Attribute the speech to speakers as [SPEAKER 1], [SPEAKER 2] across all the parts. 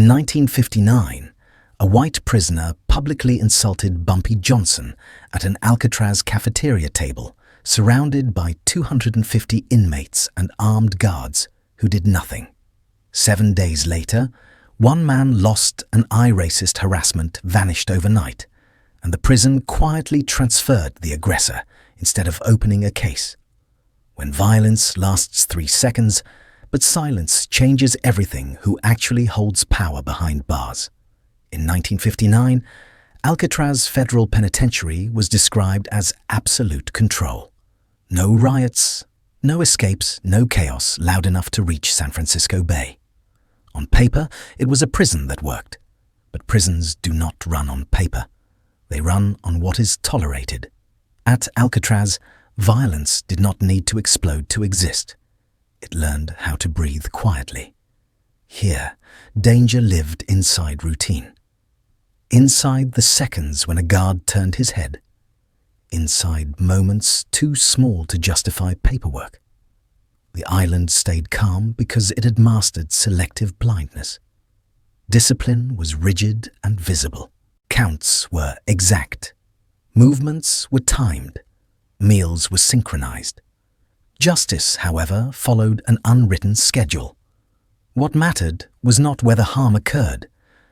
[SPEAKER 1] In 1959, a white prisoner publicly insulted Bumpy Johnson at an Alcatraz cafeteria table, surrounded by 250 inmates and armed guards who did nothing. 7 days later, one man lost and racist harassment vanished overnight, and the prison quietly transferred the aggressor instead of opening a case. When violence lasts 3 seconds, but silence changes everything, who actually holds power behind bars? In 1959, Alcatraz Federal Penitentiary was described as absolute control. No riots, no escapes, no chaos loud enough to reach San Francisco Bay. On paper, it was a prison that worked. But prisons do not run on paper. They run on what is tolerated. At Alcatraz, violence did not need to explode to exist. It learned how to breathe quietly. Here, danger lived inside routine. Inside the seconds when a guard turned his head. Inside moments too small to justify paperwork. The island stayed calm because it had mastered selective blindness. Discipline was rigid and visible. Counts were exact. Movements were timed. Meals were synchronized. Justice, however, followed an unwritten schedule. What mattered was not whether harm occurred,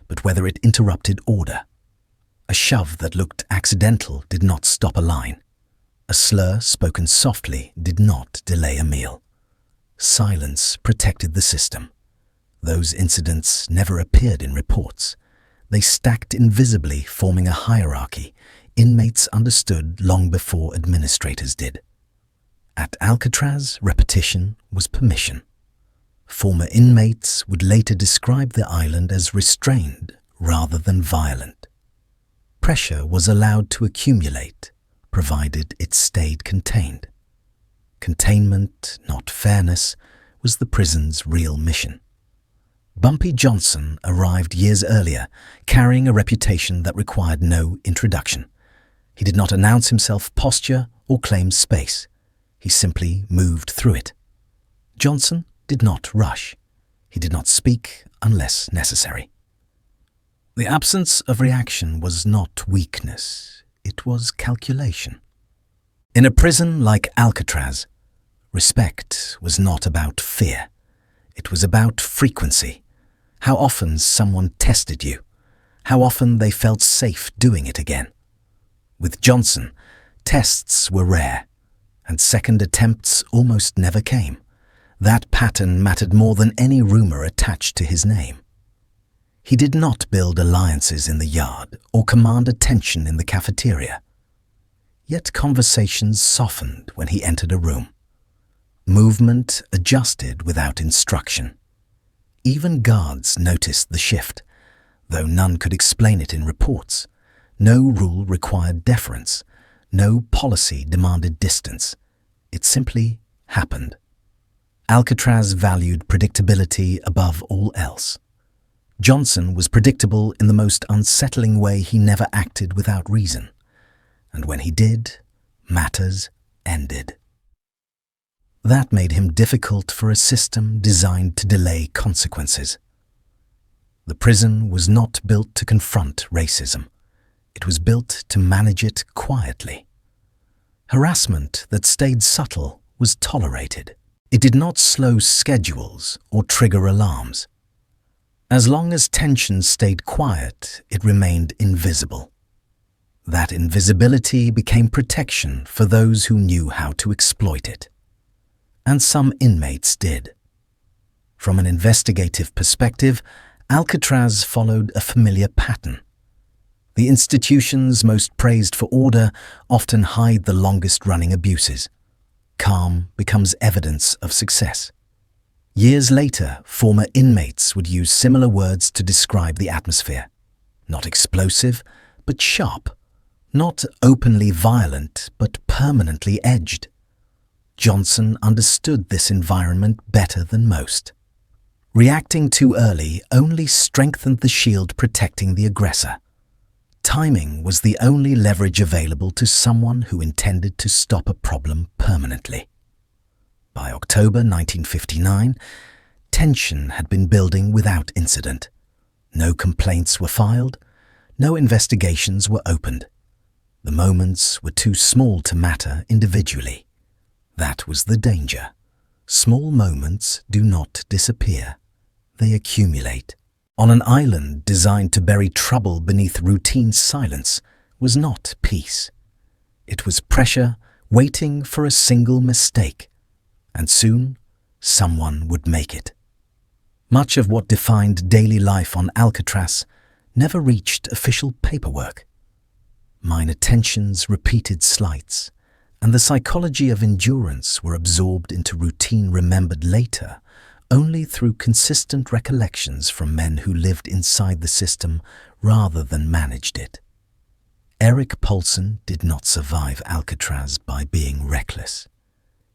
[SPEAKER 1] but whether it interrupted order. A shove that looked accidental did not stop a line. A slur spoken softly did not delay a meal. Silence protected the system. Those incidents never appeared in reports. They stacked invisibly, forming a hierarchy inmates understood long before administrators did. At Alcatraz, repetition was permission. Former inmates would later describe the island as restrained rather than violent. Pressure was allowed to accumulate, provided it stayed contained. Containment, not fairness, was the prison's real mission. Bumpy Johnson arrived years earlier, carrying a reputation that required no introduction. He did not announce himself, posture, or claim space. He simply moved through it. Johnson did not rush. He did not speak unless necessary. The absence of reaction was not weakness, it was calculation. In a prison like Alcatraz, respect was not about fear. It was about frequency. How often someone tested you. How often they felt safe doing it again. With Johnson, tests were rare, and second attempts almost never came. That pattern mattered more than any rumor attached to his name. He did not build alliances in the yard or command attention in the cafeteria. Yet conversations softened when he entered a room. Movement adjusted without instruction. Even guards noticed the shift, though none could explain it in reports. No rule required deference. No policy demanded distance. It simply happened. Alcatraz valued predictability above all else. Johnson was predictable in the most unsettling way. He never acted without reason. And when he did, matters ended. That made him difficult for a system designed to delay consequences. The prison was not built to confront racism. It was built to manage it quietly. Harassment that stayed subtle was tolerated. It did not slow schedules or trigger alarms. As long as tension stayed quiet, it remained invisible. That invisibility became protection for those who knew how to exploit it. And some inmates did. From an investigative perspective, Alcatraz followed a familiar pattern. The institutions most praised for order often hide the longest-running abuses. Calm becomes evidence of success. Years later, former inmates would use similar words to describe the atmosphere. Not explosive, but sharp. Not openly violent, but permanently edged. Johnson understood this environment better than most. Reacting too early only strengthened the shield protecting the aggressor. Timing was the only leverage available to someone who intended to stop a problem permanently. By October 1959, tension had been building without incident. No complaints were filed, no investigations were opened. The moments were too small to matter individually. That was the danger. Small moments do not disappear. They accumulate. On an island designed to bury trouble beneath routine silence was not peace. It was pressure waiting for a single mistake. And soon, someone would make it. Much of what defined daily life on Alcatraz never reached official paperwork. Minor tensions, repeated slights, and the psychology of endurance were absorbed into routine remembered later only through consistent recollections from men who lived inside the system rather than managed it. Eric Paulson did not survive Alcatraz by being reckless.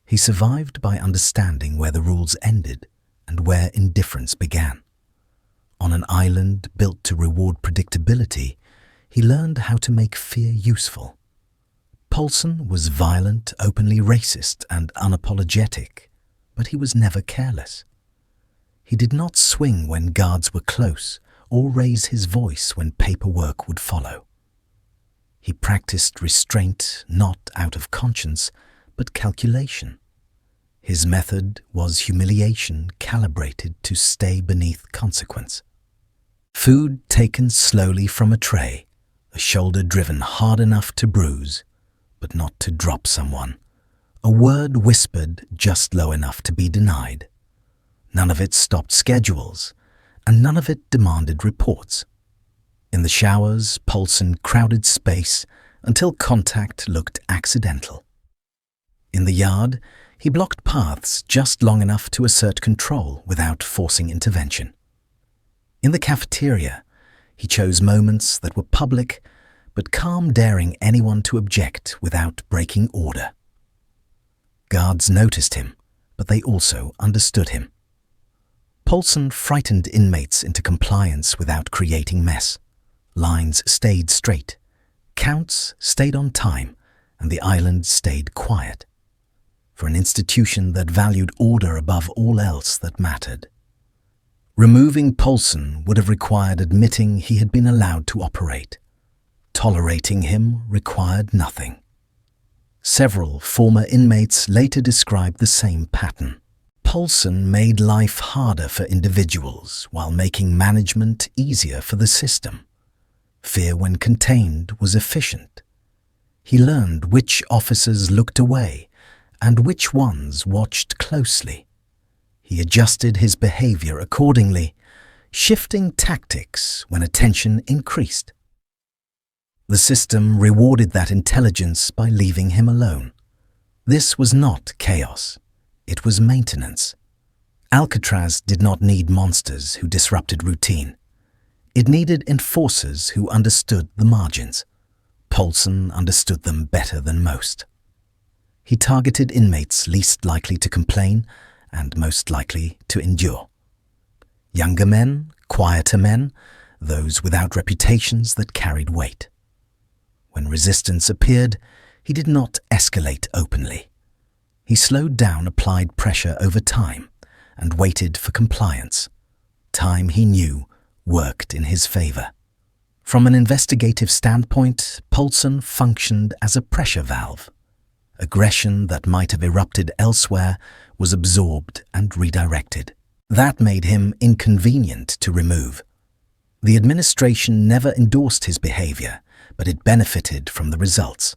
[SPEAKER 1] He survived by understanding where the rules ended and where indifference began. On an island built to reward predictability, he learned how to make fear useful. Paulson was violent, openly racist, and unapologetic, but he was never careless. He did not swing when guards were close or raise his voice when paperwork would follow. He practiced restraint not out of conscience, but calculation. His method was humiliation calibrated to stay beneath consequence. Food taken slowly from a tray, a shoulder driven hard enough to bruise, but not to drop someone. A word whispered just low enough to be denied. None of it stopped schedules, and none of it demanded reports. In the showers, Paulson crowded space until contact looked accidental. In the yard, he blocked paths just long enough to assert control without forcing intervention. In the cafeteria, he chose moments that were public, but calm, daring anyone to object without breaking order. Guards noticed him, but they also understood him. Paulson frightened inmates into compliance without creating mess. Lines stayed straight, counts stayed on time, and the island stayed quiet. For an institution that valued order above all else that mattered. Removing Paulson would have required admitting he had been allowed to operate. Tolerating him required nothing. Several former inmates later described the same pattern. Paulson made life harder for individuals while making management easier for the system. Fear, when contained, was efficient. He learned which officers looked away and which ones watched closely. He adjusted his behavior accordingly, shifting tactics when attention increased. The system rewarded that intelligence by leaving him alone. This was not chaos. It was maintenance. Alcatraz did not need monsters who disrupted routine. It needed enforcers who understood the margins. Paulson understood them better than most. He targeted inmates least likely to complain and most likely to endure. Younger men, quieter men, those without reputations that carried weight. When resistance appeared, he did not escalate openly. He slowed down applied pressure over time and waited for compliance. Time, he knew, worked in his favor. From an investigative standpoint, Paulson functioned as a pressure valve. Aggression that might have erupted elsewhere was absorbed and redirected. That made him inconvenient to remove. The administration never endorsed his behavior, but it benefited from the results.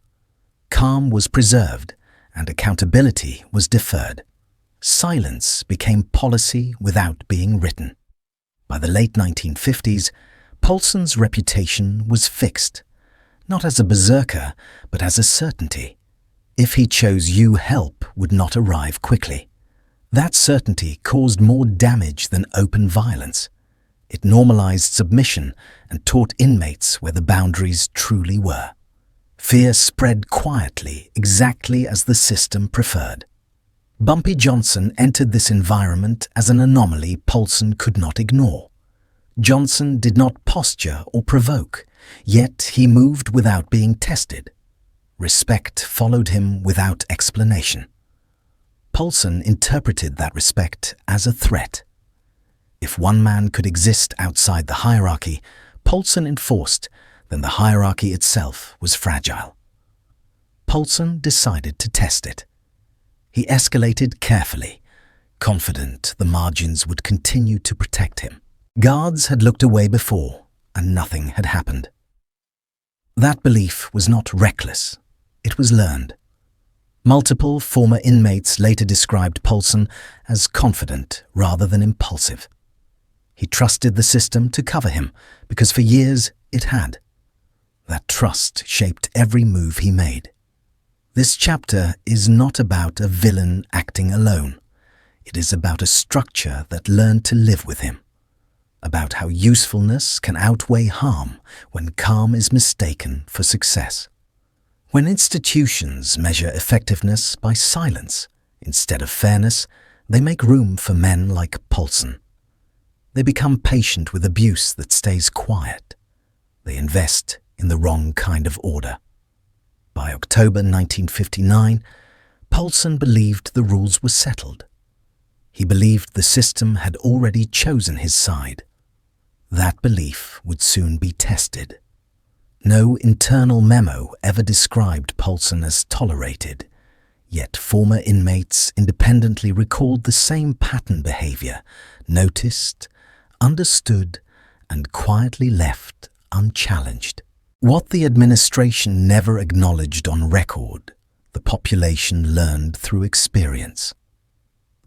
[SPEAKER 1] Calm was preserved, and accountability was deferred. Silence became policy without being written. By the late 1950s, Paulson's reputation was fixed, not as a berserker, but as a certainty. If he chose you, help would not arrive quickly. That certainty caused more damage than open violence. It normalized submission and taught inmates where the boundaries truly were. Fear spread quietly, exactly as the system preferred. Bumpy Johnson entered this environment as an anomaly Paulson could not ignore. Johnson did not posture or provoke, yet he moved without being tested. Respect followed him without explanation. Paulson interpreted that respect as a threat. If one man could exist outside the hierarchy Poulsen enforced, then the hierarchy itself was fragile. Poulsen decided to test it. He escalated carefully, confident the margins would continue to protect him. Guards had looked away before, and nothing had happened. That belief was not reckless, it was learned. Multiple former inmates later described Poulsen as confident rather than impulsive. He trusted the system to cover him, because for years it had. That trust shaped every move he made. This chapter is not about a villain acting alone. It is about a structure that learned to live with him. About how usefulness can outweigh harm when calm is mistaken for success. When institutions measure effectiveness by silence instead of fairness, they make room for men like Poulsen. They become patient with abuse that stays quiet. They invest in the wrong kind of order. By October 1959, Poulsen believed the rules were settled. He believed the system had already chosen his side. That belief would soon be tested. No internal memo ever described Poulsen as tolerated, yet former inmates independently recalled the same pattern behavior, noticed, understood, and quietly left unchallenged. What the administration never acknowledged on record, the population learned through experience.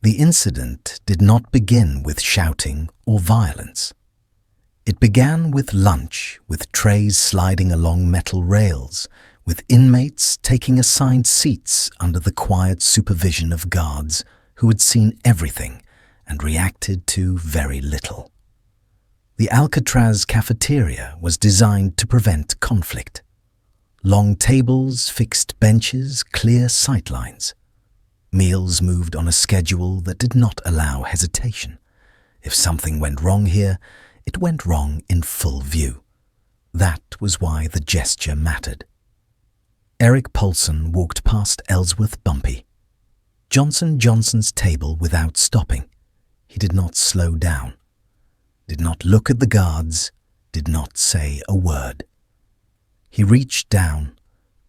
[SPEAKER 1] The incident did not begin with shouting or violence. It began with lunch, with trays sliding along metal rails, with inmates taking assigned seats under the quiet supervision of guards who had seen everything and reacted to very little. The Alcatraz cafeteria was designed to prevent conflict. Long tables, fixed benches, clear sightlines. Meals moved on a schedule that did not allow hesitation. If something went wrong here, it went wrong in full view. That was why the gesture mattered. Eric Poulsen walked past Ellsworth Bumpy Johnson's table without stopping. He did not slow down, did not look at the guards, did not say a word. He reached down,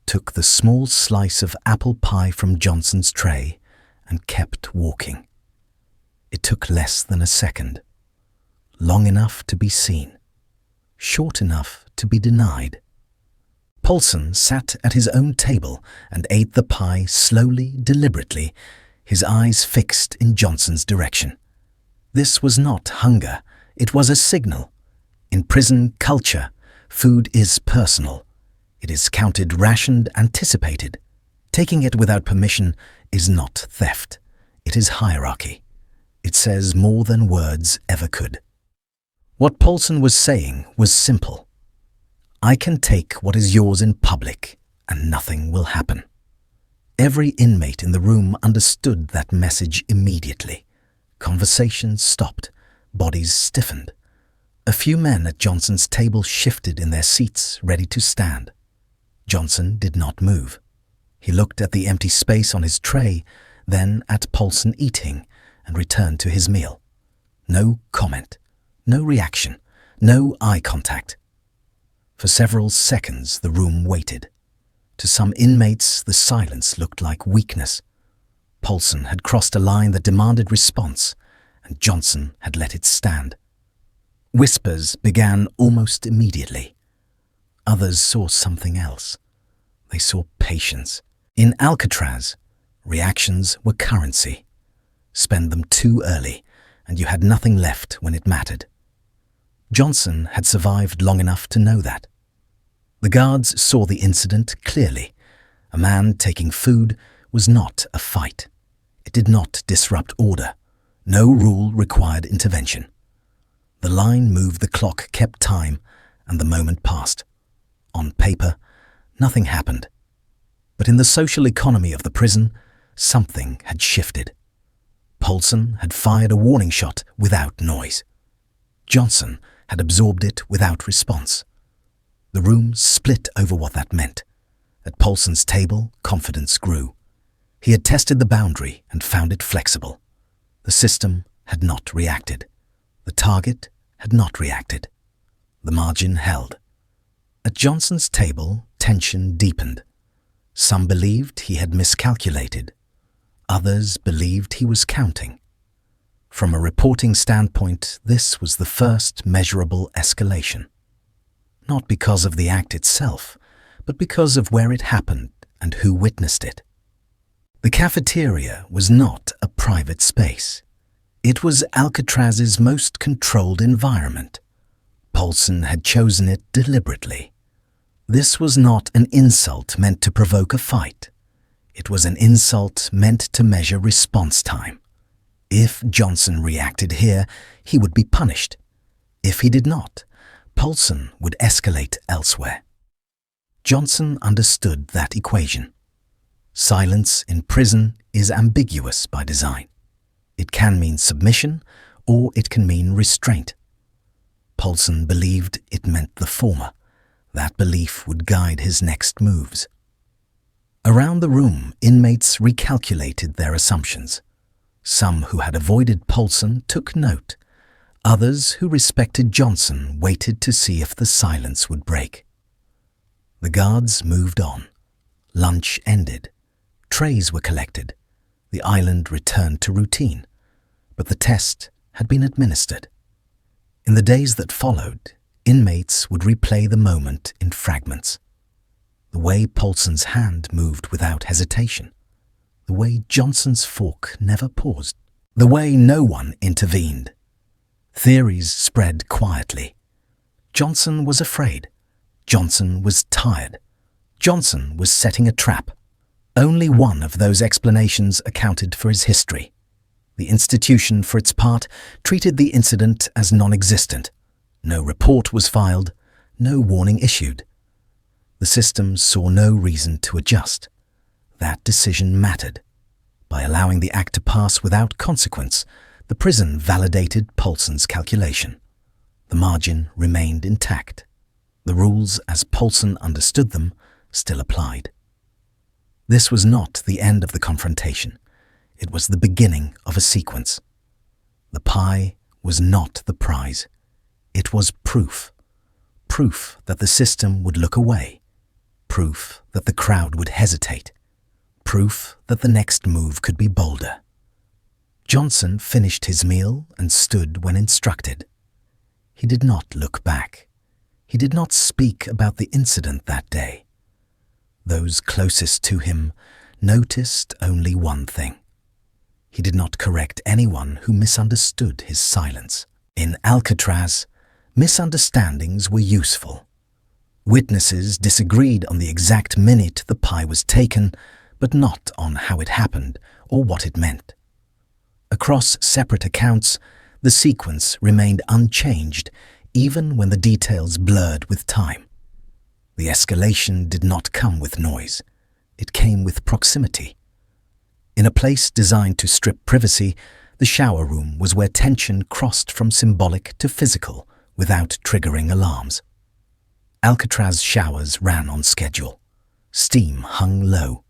[SPEAKER 1] took the small slice of apple pie from Johnson's tray, and kept walking. It took less than a second. Long enough to be seen, short enough to be denied. Poulsen sat at his own table and ate the pie slowly, deliberately, his eyes fixed in Johnson's direction. This was not hunger, it was a signal. In prison culture, food is personal. It is counted, rationed, anticipated. Taking it without permission is not theft. It is hierarchy. It says more than words ever could. What Poulsen was saying was simple. I can take what is yours in public, and nothing will happen. Every inmate in the room understood that message immediately. Conversations stopped, bodies stiffened. A few men at Johnson's table shifted in their seats, ready to stand. Johnson did not move. He looked at the empty space on his tray, then at Poulsen eating, and returned to his meal. No comment. No reaction, no eye contact. For several seconds the room waited. To some inmates the silence looked like weakness. Poulsen had crossed a line that demanded response, and Johnson had let it stand. Whispers began almost immediately. Others saw something else. They saw patience. In Alcatraz, reactions were currency. Spend them too early, and you had nothing left when it mattered. Johnson had survived long enough to know that. The guards saw the incident clearly. A man taking food was not a fight. It did not disrupt order. No rule required intervention. The line moved, the clock kept time, and the moment passed. On paper, nothing happened. But in the social economy of the prison, something had shifted. Poulsen had fired a warning shot without noise. Johnson had absorbed it without response. The room split over what that meant. At Poulsen's table, confidence grew. He had tested the boundary and found it flexible. The system had not reacted. The target had not reacted. The margin held. At Johnson's table, tension deepened. Some believed he had miscalculated. Others believed he was counting. From a reporting standpoint, this was the first measurable escalation. Not because of the act itself, but because of where it happened and who witnessed it. The cafeteria was not a private space. It was Alcatraz's most controlled environment. Paulson had chosen it deliberately. This was not an insult meant to provoke a fight. It was an insult meant to measure response time. If Johnson reacted here, he would be punished. If he did not, Paulson would escalate elsewhere. Johnson understood that equation. Silence in prison is ambiguous by design. It can mean submission, or it can mean restraint. Paulson believed it meant the former. That belief would guide his next moves. Around the room, inmates recalculated their assumptions. Some who had avoided Paulson took note. Others who respected Johnson waited to see if the silence would break. The guards moved on. Lunch ended. Trays were collected. The island returned to routine. But the test had been administered. In the days that followed, inmates would replay the moment in fragments. The way Paulson's hand moved without hesitation. The way Johnson's fork never paused. The way no one intervened. Theories spread quietly. Johnson was afraid. Johnson was tired. Johnson was setting a trap. Only one of those explanations accounted for his history. The institution, for its part, treated the incident as non-existent. No report was filed, no warning issued. The system saw no reason to adjust. That decision mattered. By allowing the act to pass without consequence, the prison validated Paulson's calculation. The margin remained intact. The rules, as Paulson understood them, still applied. This was not the end of the confrontation. It was the beginning of a sequence. The pie was not the prize. It was proof. Proof that the system would look away. Proof that the crowd would hesitate. Proof that the next move could be bolder. Johnson finished his meal and stood when instructed. He did not look back. He did not speak about the incident that day. Those closest to him noticed only one thing. He did not correct anyone who misunderstood his silence. In Alcatraz, misunderstandings were useful. Witnesses disagreed on the exact minute the pie was taken, but not on how it happened or what it meant. Across separate accounts, the sequence remained unchanged even when the details blurred with time. The escalation did not come with noise. It came with proximity. In a place designed to strip privacy, the shower room was where tension crossed from symbolic to physical without triggering alarms. Alcatraz showers ran on schedule. Steam hung low.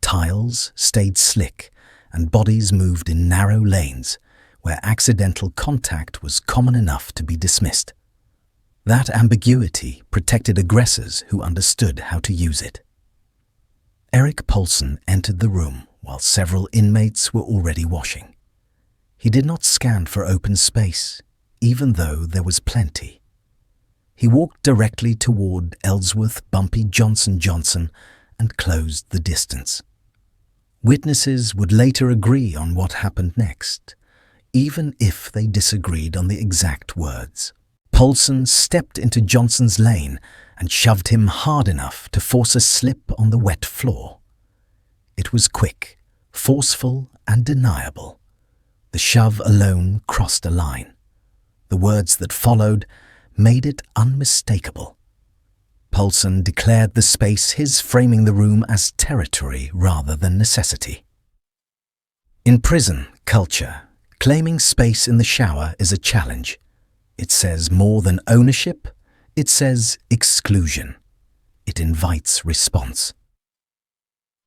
[SPEAKER 1] Tiles stayed slick, and bodies moved in narrow lanes where accidental contact was common enough to be dismissed. That ambiguity protected aggressors who understood how to use it. Eric Paulson entered the room while several inmates were already washing. He did not scan for open space, even though there was plenty. He walked directly toward Ellsworth Bumpy Johnson and closed the distance. Witnesses would later agree on what happened next, even if they disagreed on the exact words. Paulson stepped into Johnson's lane and shoved him hard enough to force a slip on the wet floor. It was quick, forceful, and deniable. The shove alone crossed a line. The words that followed made it unmistakable. Paulson declared the space his, framing the room as territory rather than necessity. In prison culture, claiming space in the shower is a challenge. It says more than ownership, it says exclusion. It invites response.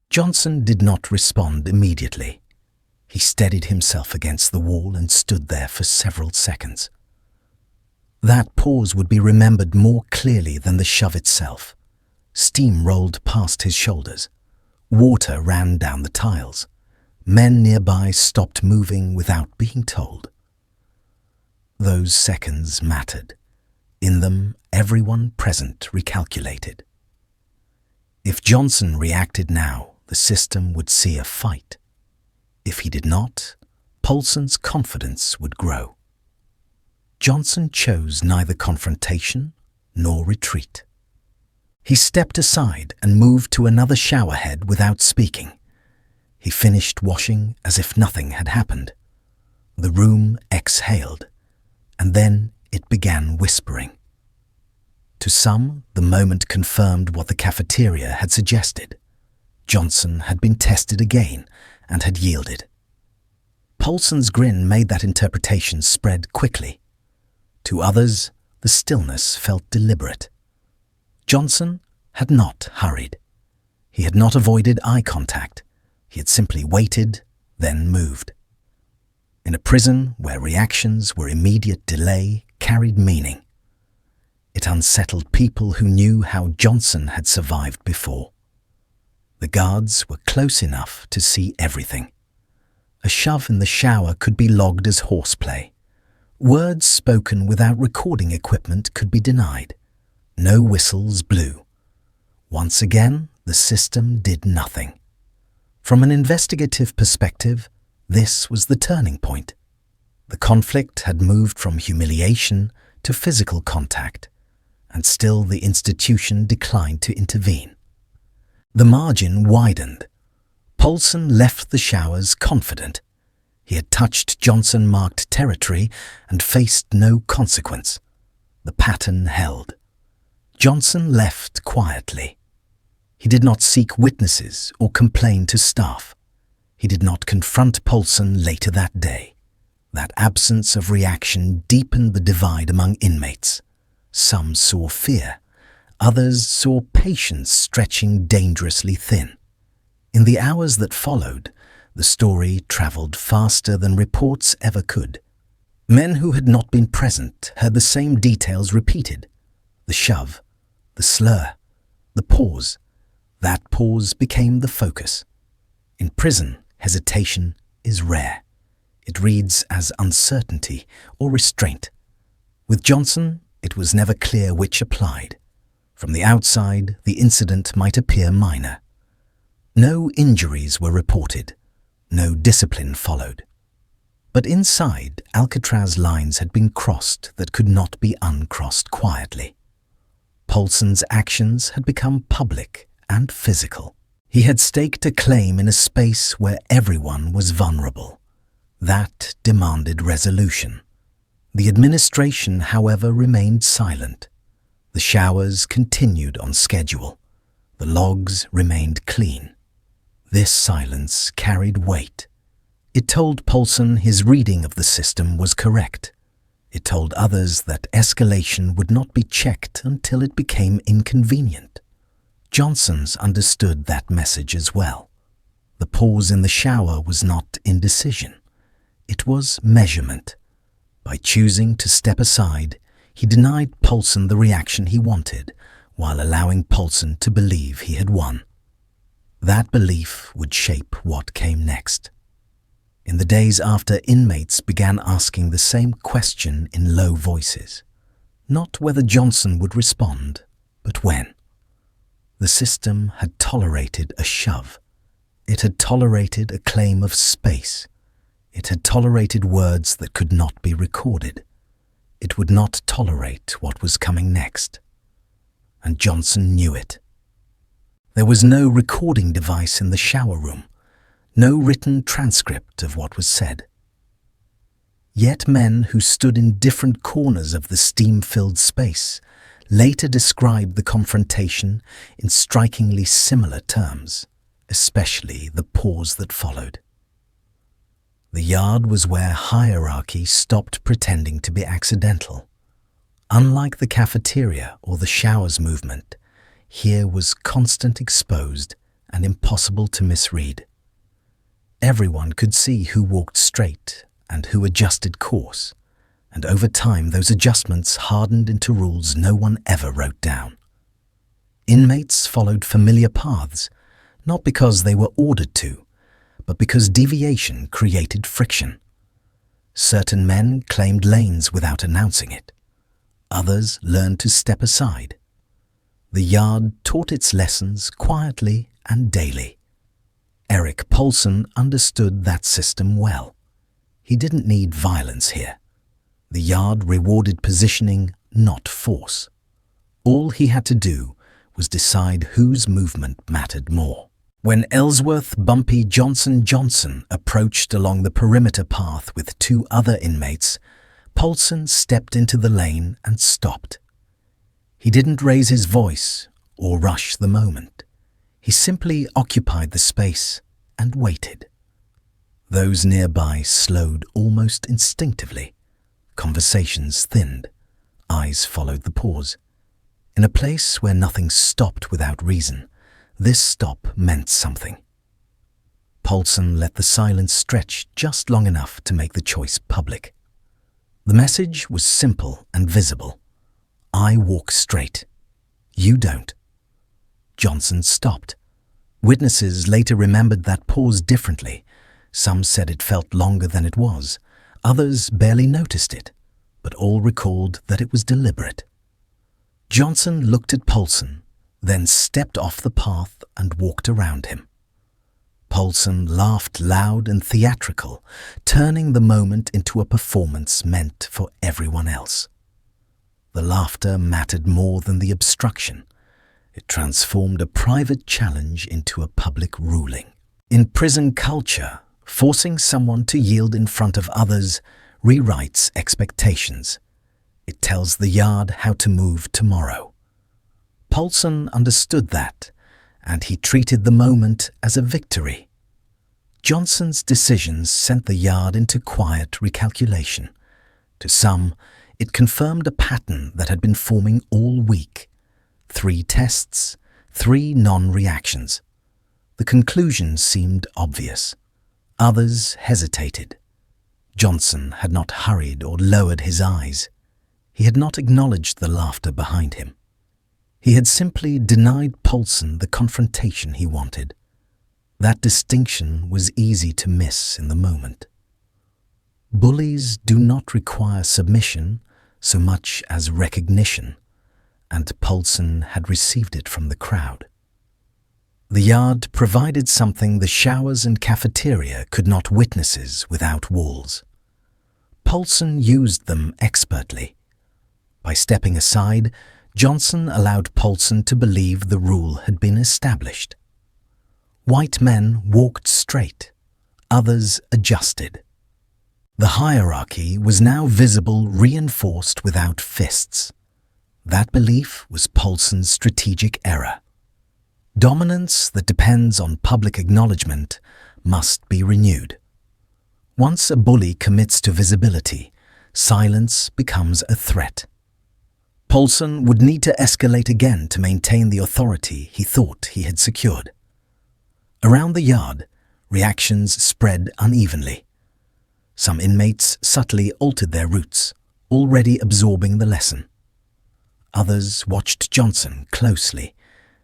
[SPEAKER 1] Johnson did not respond immediately. He steadied himself against the wall and stood there for several seconds. That pause would be remembered more clearly than the shove itself. Steam rolled past his shoulders. Water ran down the tiles. Men nearby stopped moving without being told. Those seconds mattered. In them, everyone present recalculated. If Johnson reacted now, the system would see a fight. If he did not, Poulsen's confidence would grow. Johnson chose neither confrontation nor retreat. He stepped aside and moved to another showerhead without speaking. He finished washing as if nothing had happened. The room exhaled, and then it began whispering. To some, the moment confirmed what the cafeteria had suggested. Johnson had been tested again and had yielded. Poulsen's grin made that interpretation spread quickly. To others, the stillness felt deliberate. Johnson had not hurried. He had not avoided eye contact. He had simply waited, then moved. In a prison where reactions were immediate, delay carried meaning. It unsettled people who knew how Johnson had survived before. The guards were close enough to see everything. A shove in the shower could be logged as horseplay. Words spoken without recording equipment could be denied. No whistles blew. Once again, the system did nothing. From an investigative perspective, this was the turning point. The conflict had moved from humiliation to physical contact, and still the institution declined to intervene. The margin widened. Poulsen left the showers confident. He had touched Johnson-marked territory and faced no consequence. The pattern held. Johnson left quietly. He did not seek witnesses or complain to staff. He did not confront Poulsen later that day. That absence of reaction deepened the divide among inmates. Some saw fear. Others saw patience stretching dangerously thin. In the hours that followed, the story traveled faster than reports ever could. Men who had not been present heard the same details repeated. The shove, the slur, the pause. That pause became the focus. In prison, hesitation is rare. It reads as uncertainty or restraint. With Johnson, it was never clear which applied. From the outside, the incident might appear minor. No injuries were reported. No discipline followed. But inside, Alcatraz lines had been crossed that could not be uncrossed quietly. Poulsen's actions had become public and physical. He had staked a claim in a space where everyone was vulnerable. That demanded resolution. The administration, however, remained silent. The showers continued on schedule. The logs remained clean. This silence carried weight. It told Poulsen his reading of the system was correct. It told others that escalation would not be checked until it became inconvenient. Johnson's understood that message as well. The pause in the shower was not indecision. It was measurement. By choosing to step aside, he denied Poulsen the reaction he wanted, while allowing Poulsen to believe he had won. That belief would shape what came next. In the days after, inmates began asking the same question in low voices. Not whether Johnson would respond, but when. The system had tolerated a shove. It had tolerated a claim of space. It had tolerated words that could not be recorded. It would not tolerate what was coming next. And Johnson knew it. There was no recording device in the shower room, no written transcript of what was said. Yet men who stood in different corners of the steam-filled space later described the confrontation in strikingly similar terms, especially the pause that followed. The yard was where hierarchy stopped pretending to be accidental. Unlike the cafeteria or the showers movement, here was constant exposed and impossible to misread. Everyone could see who walked straight and who adjusted course, and over time those adjustments hardened into rules no one ever wrote down. Inmates followed familiar paths, not because they were ordered to, but because deviation created friction. Certain men claimed lanes without announcing it. Others learned to step aside. The yard taught its lessons quietly and daily. Eric Paulson understood that system well. He didn't need violence here. The yard rewarded positioning, not force. All he had to do was decide whose movement mattered more. When Ellsworth Bumpy Johnson approached along the perimeter path with two other inmates, Paulson stepped into the lane and stopped. He didn't raise his voice or rush the moment. He simply occupied the space and waited. Those nearby slowed almost instinctively. Conversations thinned. Eyes followed the pause. In a place where nothing stopped without reason, this stop meant something. Paulson let the silence stretch just long enough to make the choice public. The message was simple and visible. I walk straight. You don't. Johnson stopped. Witnesses later remembered that pause differently. Some said it felt longer than it was. Others barely noticed it, but all recalled that it was deliberate. Johnson looked at Paulson, then stepped off the path and walked around him. Paulson laughed loud and theatrical, turning the moment into a performance meant for everyone else. The laughter mattered more than the obstruction. It transformed a private challenge into a public ruling. In prison culture, forcing someone to yield in front of others rewrites expectations. It tells the yard how to move tomorrow. Paulson understood that, and he treated the moment as a victory. Johnson's decisions sent the yard into quiet recalculation. To some, it confirmed a pattern that had been forming all week. 3 tests, 3 non-reactions. The conclusion seemed obvious. Others hesitated. Johnson had not hurried or lowered his eyes. He had not acknowledged the laughter behind him. He had simply denied Paulson the confrontation he wanted. That distinction was easy to miss in the moment. Bullies do not require submission so much as recognition, and Paulson had received it from the crowd. The yard provided something the showers and cafeteria could not, witnesses without walls. Paulson used them expertly. By stepping aside, Johnson allowed Paulson to believe the rule had been established. White men walked straight, others adjusted. The hierarchy was now visible, reinforced without fists. That belief was Paulson's strategic error. Dominance that depends on public acknowledgement must be renewed. Once a bully commits to visibility, silence becomes a threat. Paulson would need to escalate again to maintain the authority he thought he had secured. Around the yard, reactions spread unevenly. Some inmates subtly altered their routes, already absorbing the lesson. Others watched Johnson closely,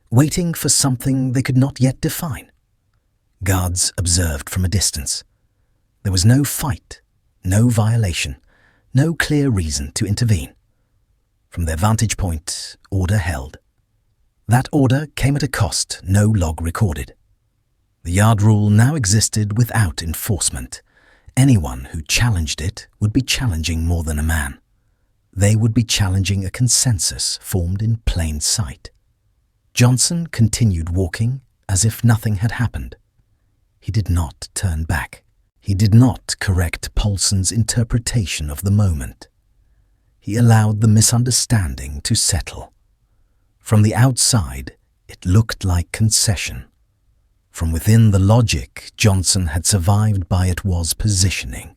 [SPEAKER 1] waiting for something they could not yet define. Guards observed from a distance. There was no fight, no violation, no clear reason to intervene. From their vantage point, order held. That order came at a cost no log recorded. The yard rule now existed without enforcement. Anyone who challenged it would be challenging more than a man. They would be challenging a consensus formed in plain sight. Johnson continued walking as if nothing had happened. He did not turn back. He did not correct Paulson's interpretation of the moment. He allowed the misunderstanding to settle. From the outside, it looked like concession. From within, the logic Johnson had survived by it was positioning.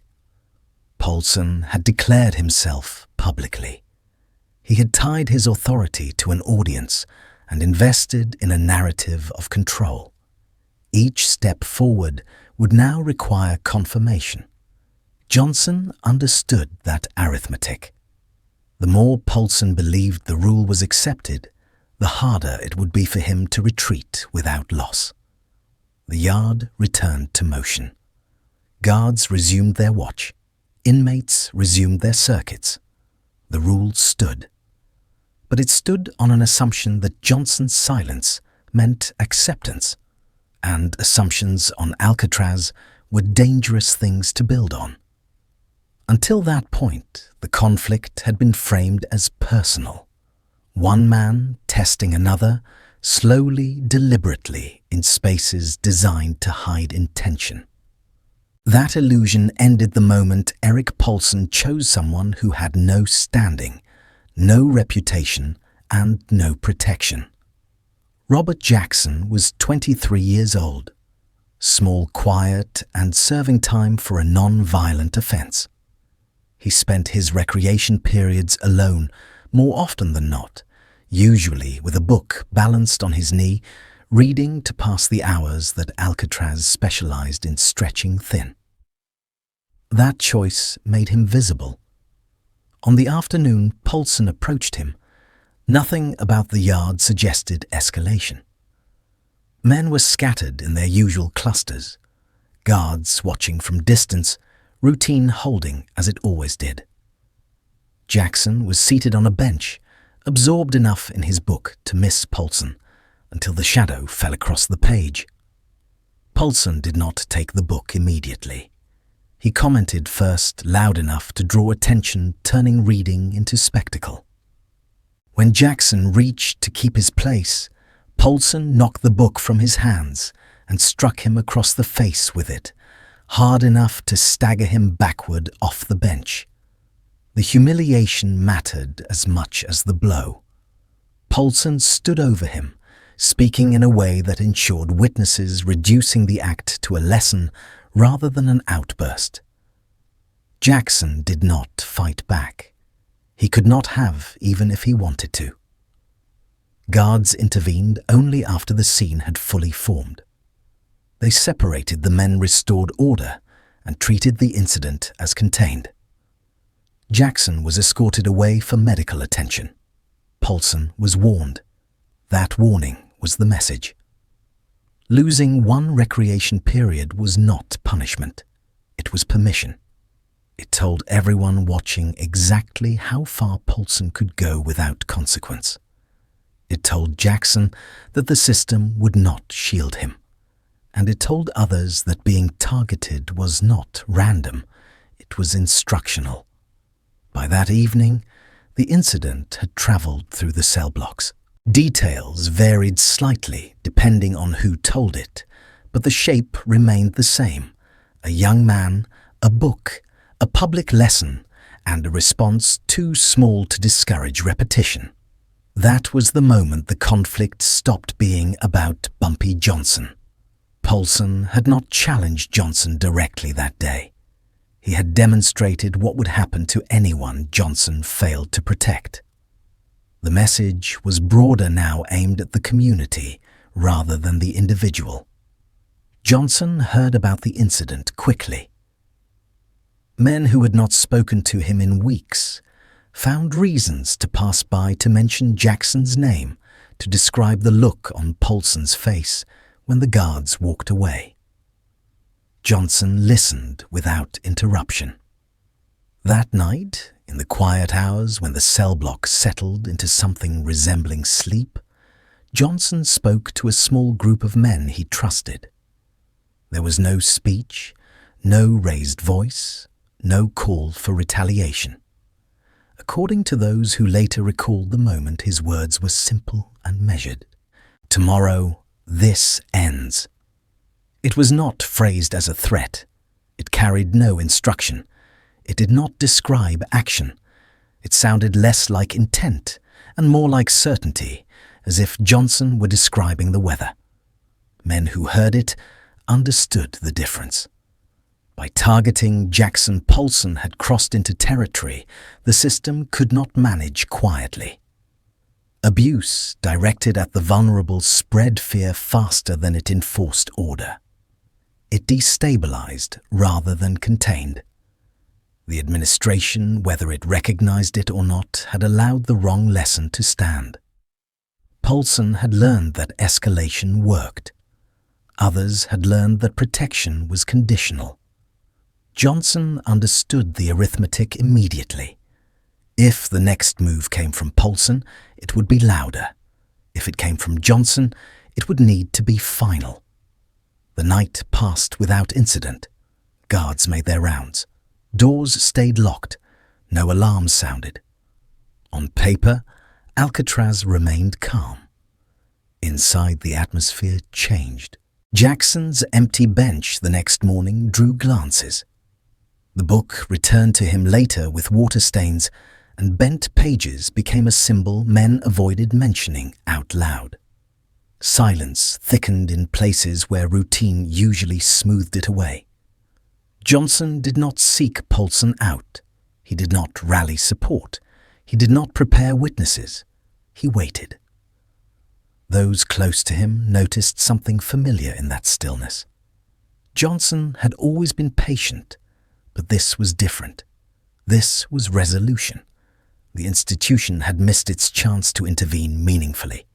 [SPEAKER 1] Paulson had declared himself publicly. He had tied his authority to an audience and invested in a narrative of control. Each step forward would now require confirmation. Johnson understood that arithmetic. The more Poulsen believed the rule was accepted, the harder it would be for him to retreat without loss. The yard returned to motion. Guards resumed their watch. Inmates resumed their circuits. The rule stood. But it stood on an assumption that Johnson's silence meant acceptance, and assumptions on Alcatraz were dangerous things to build on. Until that point, the conflict had been framed as personal. One man testing another, slowly, deliberately, in spaces designed to hide intention. That illusion ended the moment Erik Poulsen chose someone who had no standing, no reputation, and no protection. Robert Jackson was 23 years old, small, quiet, and serving time for a non-violent offense. He spent his recreation periods alone more often than not, usually with a book balanced on his knee, reading to pass the hours that Alcatraz specialized in stretching thin. That choice made him visible. On the afternoon Poulsen approached him, nothing about the yard suggested escalation. Men were scattered in their usual clusters, guards watching from distance, routine holding as it always did. Jackson was seated on a bench, absorbed enough in his book to miss Poulsen, until the shadow fell across the page. Poulsen did not take the book immediately. He commented first loud enough to draw attention, turning reading into spectacle. When Jackson reached to keep his place, Poulsen knocked the book from his hands and struck him across the face with it, hard enough to stagger him backward off the bench. The humiliation mattered as much as the blow. Poulsen stood over him, speaking in a way that ensured witnesses, reducing the act to a lesson rather than an outburst. Jackson did not fight back. He could not have, even if he wanted to. Guards intervened only after the scene had fully formed. They separated the men, restored order, and treated the incident as contained. Jackson was escorted away for medical attention. Poulsen was warned. That warning was the message. Losing one recreation period was not punishment. It was permission. It told everyone watching exactly how far Poulsen could go without consequence. It told Jackson that the system would not shield him. And it told others that being targeted was not random, it was instructional. By that evening, the incident had traveled through the cell blocks. Details varied slightly depending on who told it, but the shape remained the same: a young man, a book, a public lesson, and a response too small to discourage repetition. That was the moment the conflict stopped being about Bumpy Johnson. Poulsen had not challenged Johnson directly that day. He had demonstrated what would happen to anyone Johnson failed to protect. The message was broader now, aimed at the community rather than the individual. Johnson heard about the incident quickly. Men who had not spoken to him in weeks found reasons to pass by to mention Jackson's name, to describe the look on Poulsen's face when the guards walked away. Johnson listened without interruption. That night, in the quiet hours when the cell block settled into something resembling sleep, Johnson spoke to a small group of men he trusted. There was no speech, no raised voice, no call for retaliation. According to those who later recalled the moment, his words were simple and measured. "Tomorrow, this ends." It was not phrased as a threat. It carried no instruction. It did not describe action. It sounded less like intent and more like certainty, as if Johnson were describing the weather. Men who heard it understood the difference. By targeting Jackson, Poulsen had crossed into territory the system could not manage quietly. Abuse directed at the vulnerable spread fear faster than it enforced order. it destabilized rather than contained. The administration, whether it recognized it or not, had allowed the wrong lesson to stand. Poulsen had learned that escalation worked. Others had learned that protection was conditional. Johnson understood the arithmetic immediately. If the next move came from Poulsen, it would be louder. If it came from Johnson, it would need to be final. The night passed without incident. Guards made their rounds. Doors stayed locked. No alarms sounded. On paper, Alcatraz remained calm. Inside, the atmosphere changed. Jackson's empty bench the next morning drew glances. The book returned to him later with water stains, and bent pages became a symbol men avoided mentioning out loud. Silence thickened in places where routine usually smoothed it away. Johnson did not seek Poulsen out. He did not rally support. He did not prepare witnesses. He waited. Those close to him noticed something familiar in that stillness. Johnson had always been patient, but this was different. This was resolution. The institution had missed its chance to intervene meaningfully.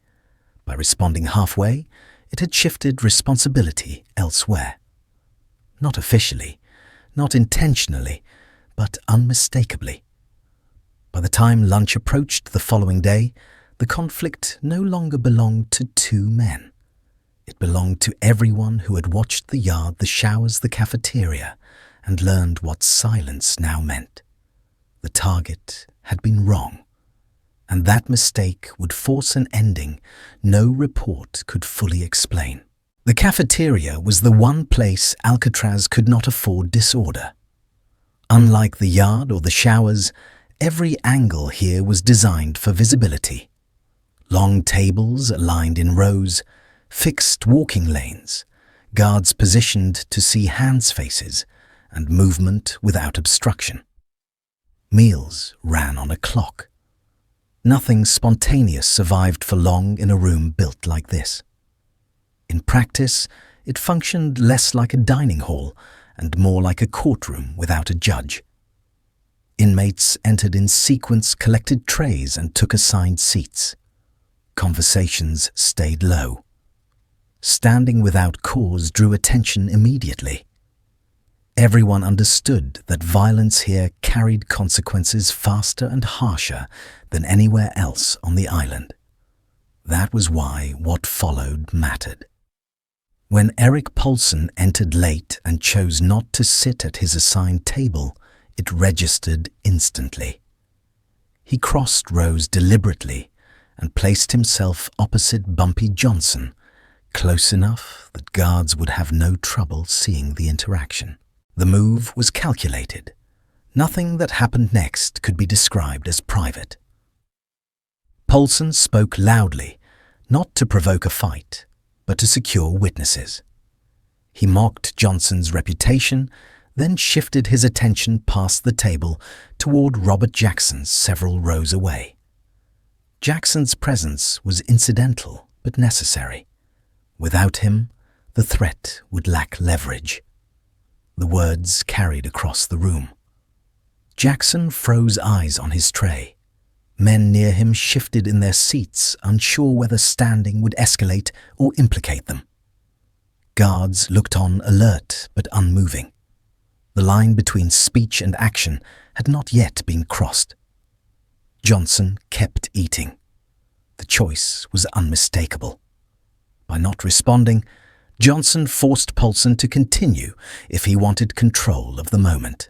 [SPEAKER 1] By responding halfway, it had shifted responsibility elsewhere. Not officially, not intentionally, but unmistakably. By the time lunch approached the following day, the conflict no longer belonged to two men. It belonged to everyone who had watched the yard, the showers, the cafeteria, and learned what silence now meant. The target had been wrong, and that mistake would force an ending no report could fully explain. The cafeteria was the one place Alcatraz could not afford disorder. Unlike the yard or the showers, every angle here was designed for visibility. Long tables aligned in rows, fixed walking lanes, guards positioned to see hands' faces, and movement without obstruction. Meals ran on a clock. Nothing spontaneous survived for long in a room built like this. In practice, it functioned less like a dining hall and more like a courtroom without a judge. Inmates entered in sequence, collected trays, and took assigned seats. Conversations stayed low. Standing without cause drew attention immediately. Everyone understood that violence here carried consequences faster and harsher than anywhere else on the island. That was why what followed mattered. When Eric Poulsen entered late and chose not to sit at his assigned table, it registered instantly. He crossed rows deliberately and placed himself opposite Bumpy Johnson, close enough that guards would have no trouble seeing the interaction. The move was calculated. Nothing that happened next could be described as private. Poulsen spoke loudly, not to provoke a fight, but to secure witnesses. He mocked Johnson's reputation, then shifted his attention past the table toward Robert Jackson's several rows away. Jackson's presence was incidental but necessary. Without him, the threat would lack leverage. The words carried across the room. Jackson froze eyes on his tray. Men near him shifted in their seats, unsure whether standing would escalate or implicate them. Guards looked on, alert but unmoving. The line between speech and action had not yet been crossed. Johnson kept eating. The choice was unmistakable. By not responding, Johnson forced Poulsen to continue if he wanted control of the moment.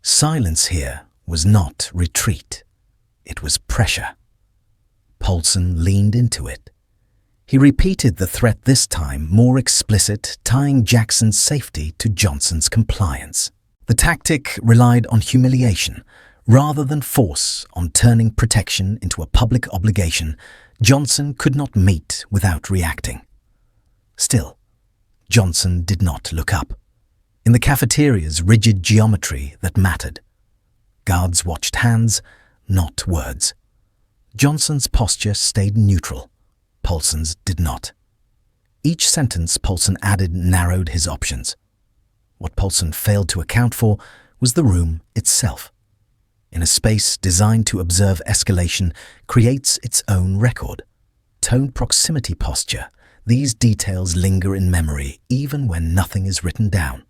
[SPEAKER 1] Silence here was not retreat. It was pressure. Poulsen leaned into it. He repeated the threat this time, more explicit, tying Jackson's safety to Johnson's compliance. The tactic relied on humiliation rather than force, on turning protection into a public obligation Johnson could not meet without reacting. Still, Johnson did not look up. In the cafeteria's rigid geometry that mattered. Guards watched hands, not words. Johnson's posture stayed neutral. Poulsen's did not. Each sentence Poulsen added narrowed his options. What Poulsen failed to account for was the room itself. In a space designed to observe escalation, creates its own record. Tone proximity posture, these details linger in memory even when nothing is written down.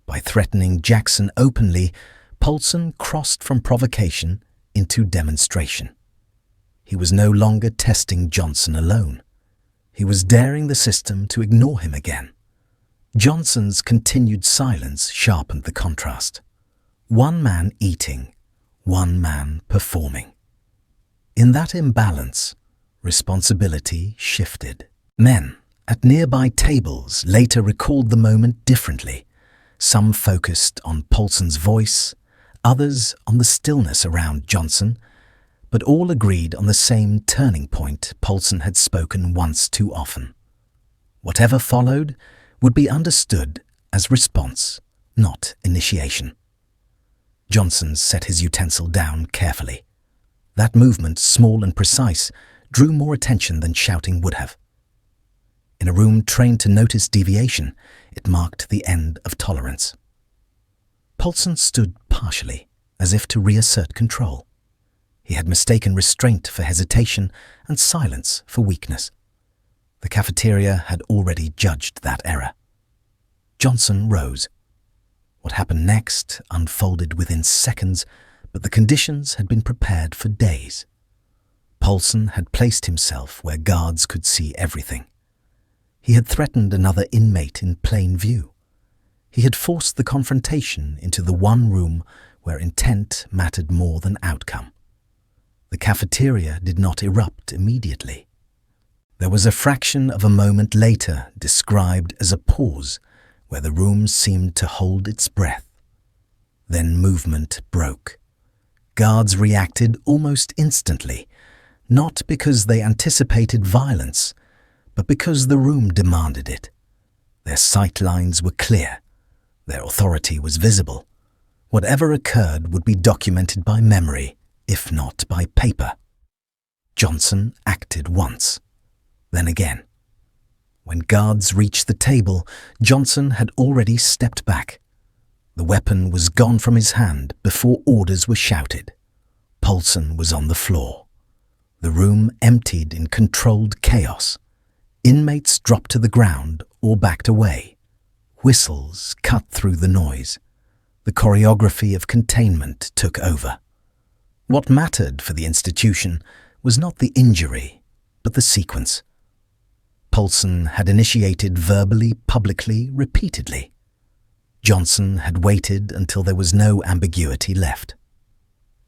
[SPEAKER 1] By threatening Jackson openly, Poulsen crossed from provocation into demonstration. He was no longer testing Johnson alone. He was daring the system to ignore him again. Johnson's continued silence sharpened the contrast. One man eating, one man performing. In that imbalance, responsibility shifted. Men at nearby tables later recalled the moment differently. Some focused on Poulsen's voice, others on the stillness around Johnson, but all agreed on the same turning point Poulsen had spoken once too often. Whatever followed would be understood as response, not initiation. Johnson set his utensil down carefully. That movement, small and precise, drew more attention than shouting would have. In a room trained to notice deviation, it marked the end of tolerance. Poulsen stood partially, as if to reassert control. He had mistaken restraint for hesitation and silence for weakness. The cafeteria had already judged that error. Johnson rose. What happened next unfolded within seconds, but the conditions had been prepared for days. Poulsen had placed himself where guards could see everything. He had threatened another inmate in plain view. He had forced the confrontation into the one room where intent mattered more than outcome. The cafeteria did not erupt immediately. There was a fraction of a moment later described as a pause where the room seemed to hold its breath. Then movement broke. Guards reacted almost instantly, not because they anticipated violence, but because the room demanded it. Their sight lines were clear. Their authority was visible. Whatever occurred would be documented by memory, if not by paper. Johnson acted once, then again. When guards reached the table, Johnson had already stepped back. The weapon was gone from his hand before orders were shouted. Poulsen was on the floor. The room emptied in controlled chaos. Inmates dropped to the ground or backed away. Whistles cut through the noise. The choreography of containment took over. What mattered for the institution was not the injury, but the sequence. Poulsen had initiated verbally, publicly, repeatedly. Johnson had waited until there was no ambiguity left.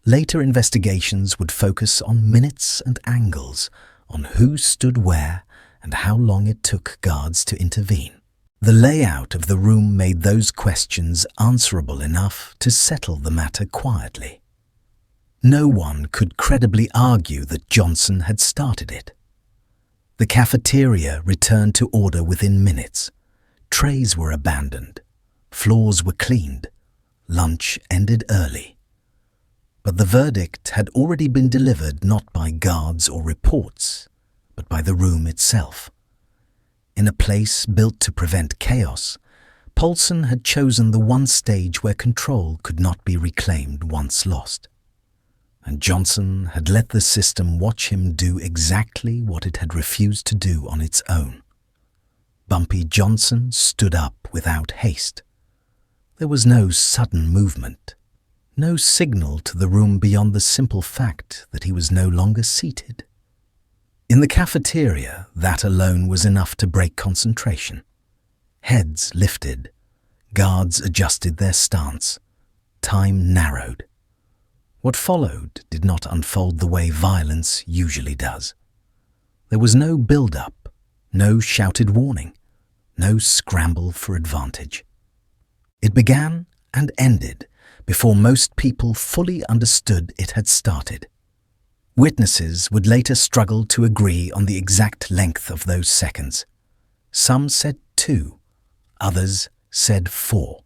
[SPEAKER 1] Later investigations would focus on minutes and angles, on who stood where and how long it took guards to intervene. The layout of the room made those questions answerable enough to settle the matter quietly. No one could credibly argue that Johnson had started it. The cafeteria returned to order within minutes. Trays were abandoned. Floors were cleaned. Lunch ended early. But the verdict had already been delivered not by guards or reports, but by the room itself. In a place built to prevent chaos, Poulsen had chosen the one stage where control could not be reclaimed once lost. And Johnson had let the system watch him do exactly what it had refused to do on its own. Bumpy Johnson stood up without haste. There was no sudden movement, no signal to the room beyond the simple fact that he was no longer seated. In the cafeteria, that alone was enough to break concentration. Heads lifted, guards adjusted their stance, time narrowed. What followed did not unfold the way violence usually does. There was no build-up, no shouted warning, no scramble for advantage. It began and ended before most people fully understood it had started. Witnesses would later struggle to agree on the exact length of those seconds. Some said 2, others said 4.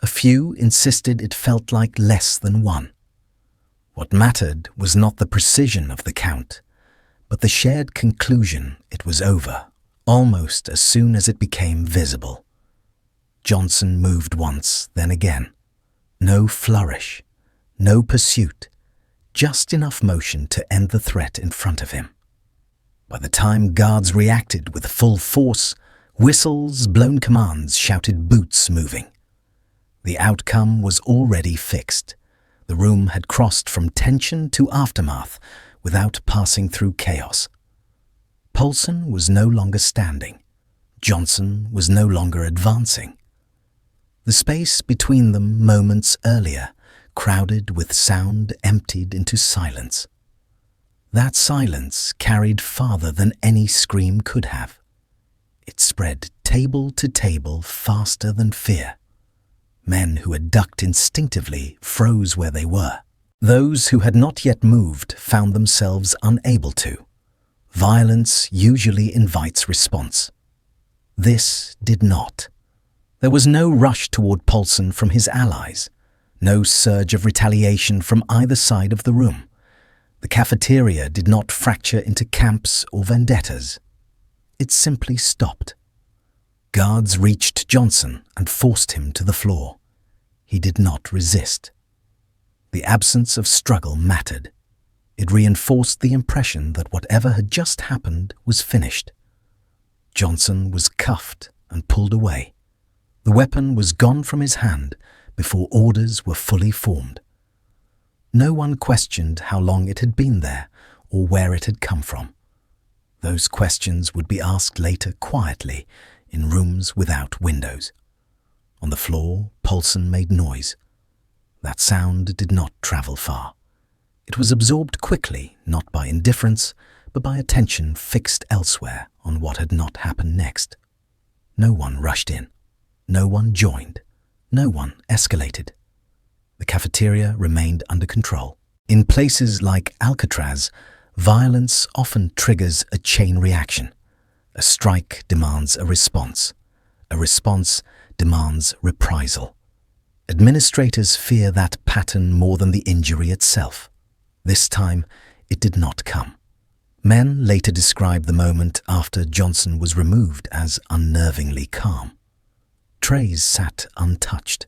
[SPEAKER 1] A few insisted it felt like less than 1. What mattered was not the precision of the count, but the shared conclusion it was over almost as soon as it became visible. Johnson moved once, then again. No flourish, no pursuit, just enough motion to end the threat in front of him. By the time guards reacted with full force, whistles, blown commands shouted boots moving. The outcome was already fixed. The room had crossed from tension to aftermath without passing through chaos. Poulsen was no longer standing. Johnson was no longer advancing. The space between them moments earlier, crowded with sound, emptied into silence. That silence carried farther than any scream could have. It spread table to table faster than fear. Men who had ducked instinctively froze where they were. Those who had not yet moved found themselves unable to. Violence usually invites response. This did not. There was no rush toward Poulsen from his allies, no surge of retaliation from either side of the room. The cafeteria did not fracture into camps or vendettas. It simply stopped. Guards reached Johnson and forced him to the floor. He did not resist. The absence of struggle mattered. It reinforced the impression that whatever had just happened was finished. Johnson was cuffed and pulled away. The weapon was gone from his hand before orders were fully formed. No one questioned how long it had been there or where it had come from. Those questions would be asked later quietly in rooms without windows. On the floor, Poulsen made noise. That sound did not travel far. It was absorbed quickly, not by indifference, but by attention fixed elsewhere on what had not happened next. No one rushed in. No one joined. No one escalated. The cafeteria remained under control. In places like Alcatraz, violence often triggers a chain reaction. A strike demands a response. A response demands reprisal. Administrators fear that pattern more than the injury itself. This time, it did not come. Men later described the moment after Johnson was removed as unnervingly calm. Trays sat untouched.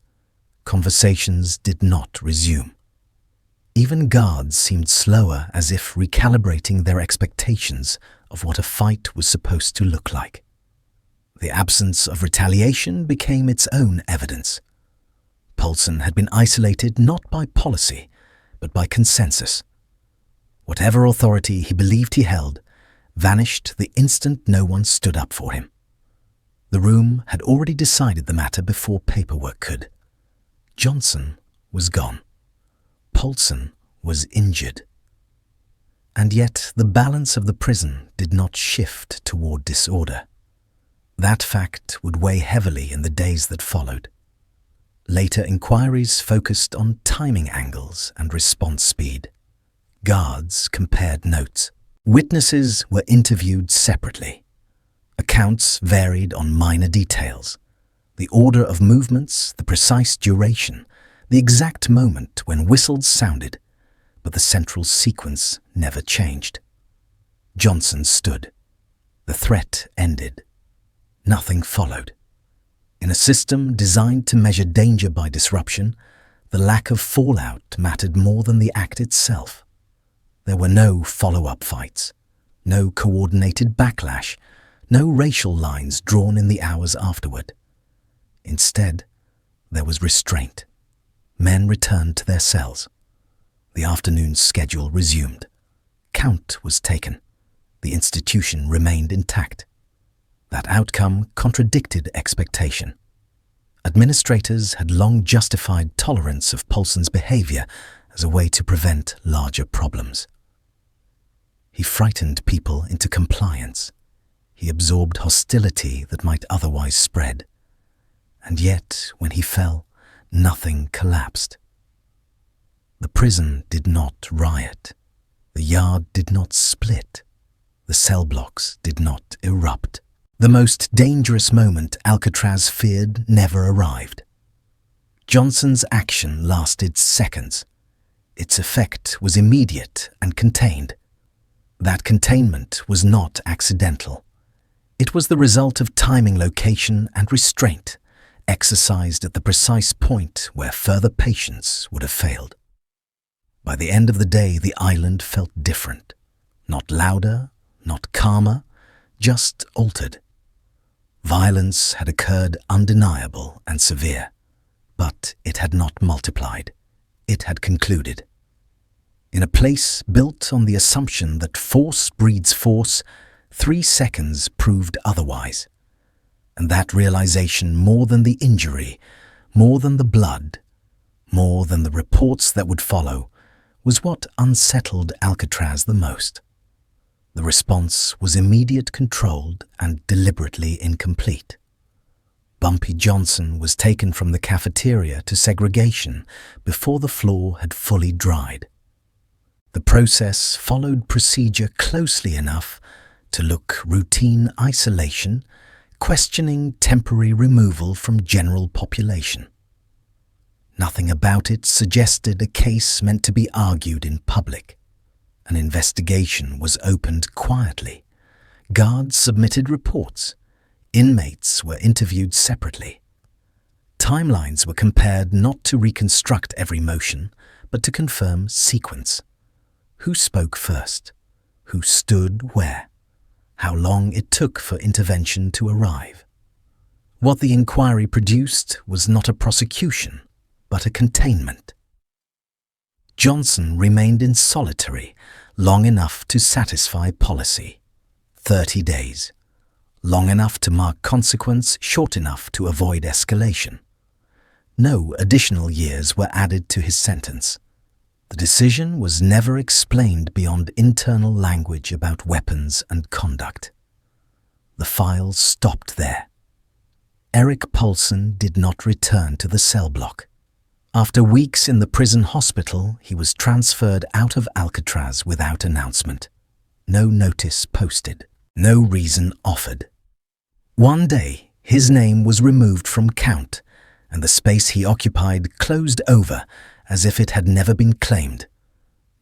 [SPEAKER 1] Conversations did not resume. Even guards seemed slower, as if recalibrating their expectations of what a fight was supposed to look like. The absence of retaliation became its own evidence. Poulsen had been isolated not by policy, but by consensus. Whatever authority he believed he held vanished the instant no one stood up for him. The room had already decided the matter before paperwork could. Johnson was gone. Poulsen was injured. And yet the balance of the prison did not shift toward disorder. That fact would weigh heavily in the days that followed. Later inquiries focused on timing angles and response speed. Guards compared notes. Witnesses were interviewed separately. Accounts varied on minor details. The order of movements, the precise duration, the exact moment when whistles sounded, but the central sequence never changed. Johnson stood. The threat ended. Nothing followed. In a system designed to measure danger by disruption, the lack of fallout mattered more than the act itself. There were no follow-up fights, no coordinated backlash, no racial lines drawn in the hours afterward. Instead, there was restraint. Men returned to their cells. The afternoon schedule resumed. Count was taken. The institution remained intact. That outcome contradicted expectation. Administrators had long justified tolerance of Poulsen's behavior as a way to prevent larger problems. He frightened people into compliance. He absorbed hostility that might otherwise spread. And yet, when he fell, nothing collapsed. The prison did not riot. The yard did not split. The cell blocks did not erupt. The most dangerous moment Alcatraz feared never arrived. Johnson's action lasted seconds. Its effect was immediate and contained. That containment was not accidental. It was the result of timing, location, and restraint, exercised at the precise point where further patience would have failed. By the end of the day, the island felt different. Not louder, not calmer, just altered. Violence had occurred, undeniable and severe, but it had not multiplied. It had concluded. In a place built on the assumption that force breeds force, 3 seconds proved otherwise. And that realization, more than the injury, more than the blood, more than the reports that would follow, was what unsettled Alcatraz the most. The response was immediate, controlled, and deliberately incomplete. Bumpy Johnson was taken from the cafeteria to segregation before the floor had fully dried. The process followed procedure closely enough to look routine isolation, questioning temporary removal from general population. Nothing about it suggested a case meant to be argued in public. An investigation was opened quietly. Guards submitted reports. Inmates were interviewed separately. Timelines were compared not to reconstruct every motion, but to confirm sequence. Who spoke first? Who stood where? How long it took for intervention to arrive? What the inquiry produced was not a prosecution, but a containment. Johnson remained in solitary long enough to satisfy policy. 30 days. Long enough to mark consequence, short enough to avoid escalation. No additional years were added to his sentence. The decision was never explained beyond internal language about weapons and conduct. The file stopped there. Eric Paulson did not return to the cell block. After weeks in the prison hospital, he was transferred out of Alcatraz without announcement. No notice posted. No reason offered. One day, his name was removed from count, and the space he occupied closed over as if it had never been claimed.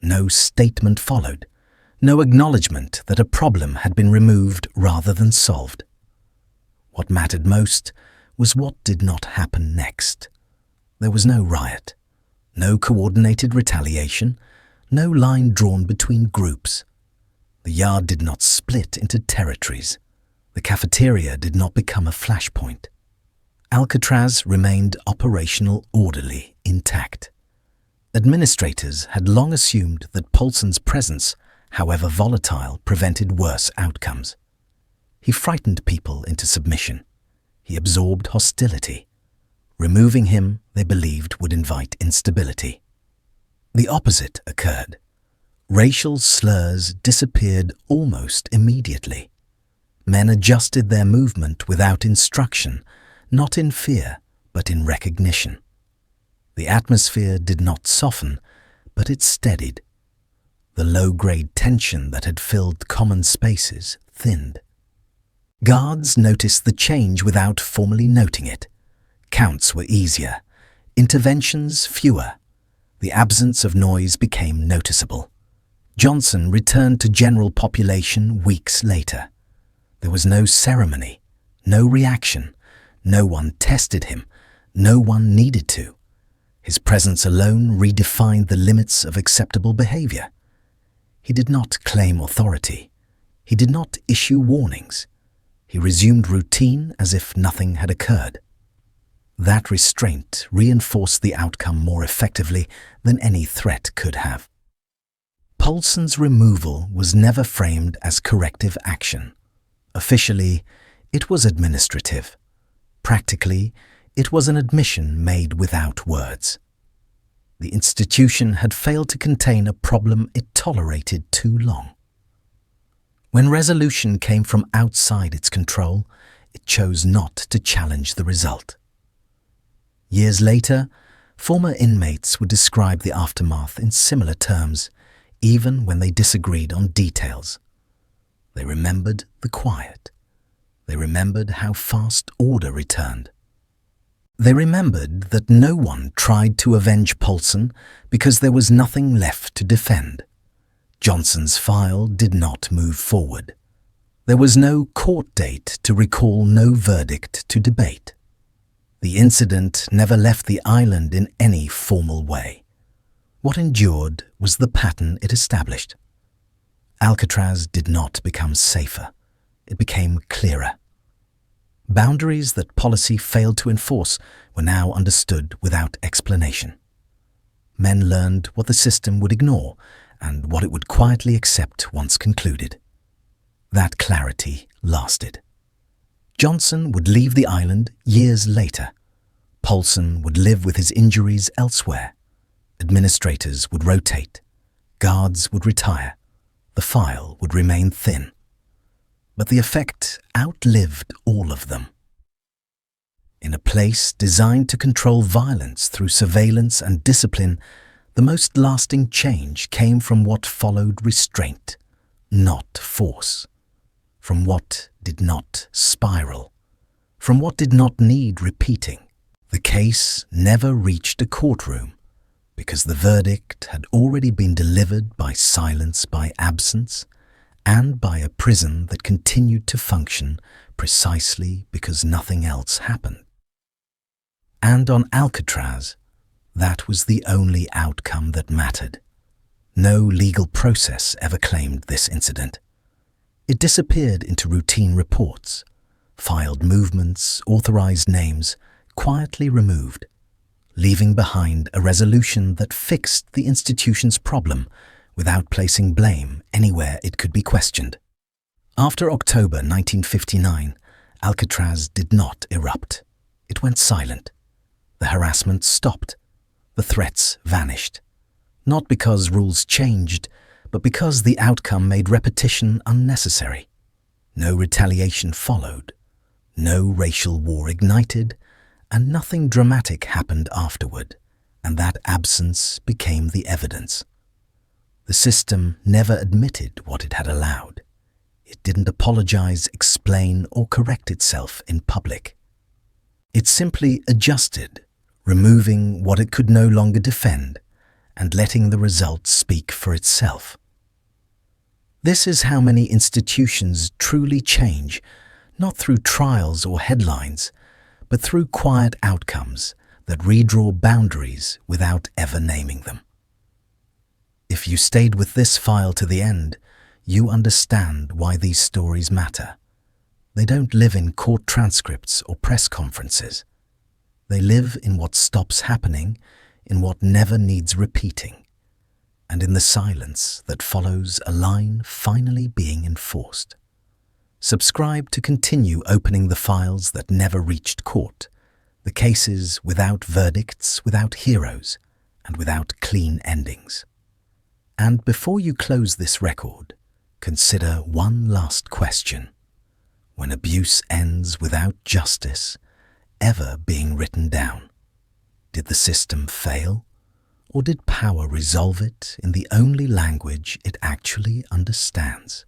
[SPEAKER 1] No statement followed. No acknowledgement that a problem had been removed rather than solved. What mattered most was what did not happen next. There was no riot, no coordinated retaliation, no line drawn between groups. The yard did not split into territories. The cafeteria did not become a flashpoint. Alcatraz remained operational, orderly, intact. Administrators had long assumed that Paulson's presence, however volatile, prevented worse outcomes. He frightened people into submission. He absorbed hostility. Removing him, they believed, would invite instability. The opposite occurred. Racial slurs disappeared almost immediately. Men adjusted their movement without instruction, not in fear, but in recognition. The atmosphere did not soften, but it steadied. The low-grade tension that had filled common spaces thinned. Guards noticed the change without formally noting it. Counts were easier, interventions fewer. The absence of noise became noticeable. Johnson returned to general population weeks later. There was no ceremony, no reaction. No one tested him. No one needed to. His presence alone redefined the limits of acceptable behavior. He did not claim authority. He did not issue warnings. He resumed routine as if nothing had occurred. That restraint reinforced the outcome more effectively than any threat could have. Paulson's removal was never framed as corrective action. Officially, it was administrative. Practically, it was an admission made without words. The institution had failed to contain a problem it tolerated too long. When resolution came from outside its control, it chose not to challenge the result. Years later, former inmates would describe the aftermath in similar terms, even when they disagreed on details. They remembered the quiet. They remembered how fast order returned. They remembered that no one tried to avenge Paulson because there was nothing left to defend. Johnson's file did not move forward. There was no court date to recall, no verdict to debate. The incident never left the island in any formal way. What endured was the pattern it established. Alcatraz did not become safer. It became clearer. Boundaries that policy failed to enforce were now understood without explanation. Men learned what the system would ignore and what it would quietly accept once concluded. That clarity lasted. Johnson would leave the island years later. Paulson would live with his injuries elsewhere. Administrators would rotate. Guards would retire. The file would remain thin. But the effect outlived all of them. In a place designed to control violence through surveillance and discipline, the most lasting change came from what followed restraint, not force. From what did not spiral. From what did not need repeating. The case never reached a courtroom because the verdict had already been delivered by silence, by absence, and by a prison that continued to function precisely because nothing else happened. And on Alcatraz, that was the only outcome that mattered. No legal process ever claimed this incident. It disappeared into routine reports, filed movements, authorized names, quietly removed, leaving behind a resolution that fixed the institution's problem without placing blame anywhere it could be questioned. After October 1959, Alcatraz did not erupt. It went silent. The harassment stopped. The threats vanished. Not because rules changed, but because the outcome made repetition unnecessary. No retaliation followed. No racial war ignited, and nothing dramatic happened afterward, and that absence became the evidence. The system never admitted what it had allowed. It didn't apologize, explain, or correct itself in public. It simply adjusted, removing what it could no longer defend, and letting the result speak for itself. This is how many institutions truly change, not through trials or headlines, but through quiet outcomes that redraw boundaries without ever naming them. If you stayed with this file to the end, you understand why these stories matter. They don't live in court transcripts or press conferences. They live in what stops happening, in what never needs repeating, and in the silence that follows a line finally being enforced. Subscribe to continue opening the files that never reached court, the cases without verdicts, without heroes, and without clean endings. And before you close this record, consider one last question. When abuse ends without justice ever being written down, did the system fail, or did power resolve it in the only language it actually understands?